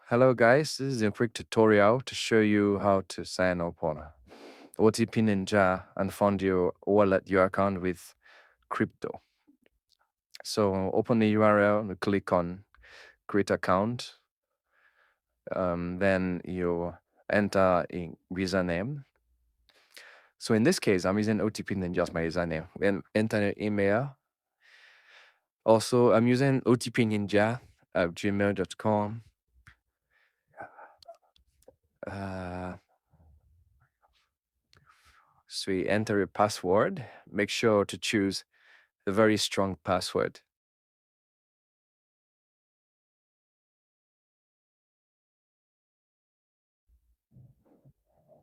Hello guys, this is a quick tutorial to show you how to sign up on OTP Ninja and fund your wallet, your account with crypto. So open the URL and click on create account. Then you enter a username. So in this case, I'm using OTP Ninja as my username. Then enter your email. Also, I'm using OTPNinja at gmail.com. So you enter a password. Make sure to choose a very strong password.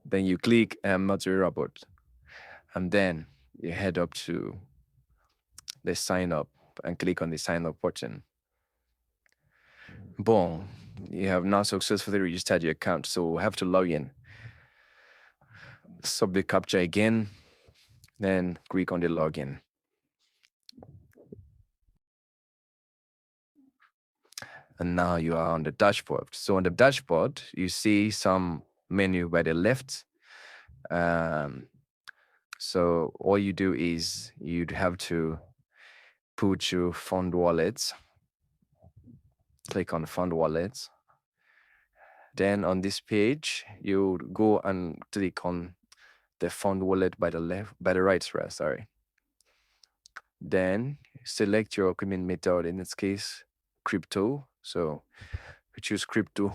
Then you click Multi Robot, and then you head up to the sign up and click on the sign up button. Boom, you have now successfully registered your account. So we'll have to log in. Sub the captcha again, then click on the login. And now you are on the dashboard. So on the dashboard, you see some menu by the left. So all you do is you'd have to put your fund wallets. Click on fund wallets. Then on this page, you go and click on the fund wallet by the right, sorry. Then select your payment method, in this case, crypto. So we choose crypto.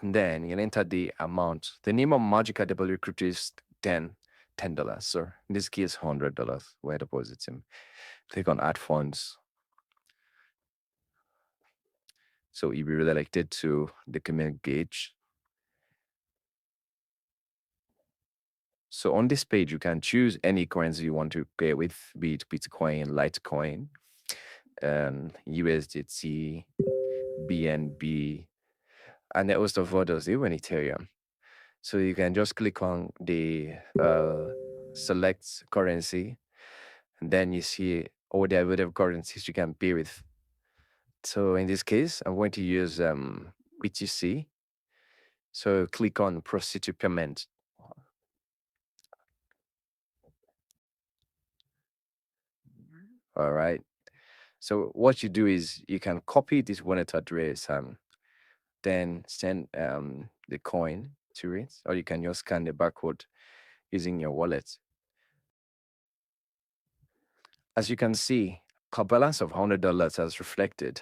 And then you'll enter the amount. The name of Magic W crypto is $10. So in this case, $100. Where deposit him. Click on add funds. So you'll be redirected to the payment gauge. So on this page, you can choose any currency you want to pay with, be it Bitcoin, Litecoin, USDT, BNB, and a host of others, even Ethereum. So you can just click on the select currency, and then you see all the available currencies you can pay with. So in this case, I'm going to use BTC. So click on proceed to payment. All right. So what you do is you can copy this wallet address and then send the coin to it, or you can just scan the barcode using your wallet. As you can see, our balance of $100 has reflected.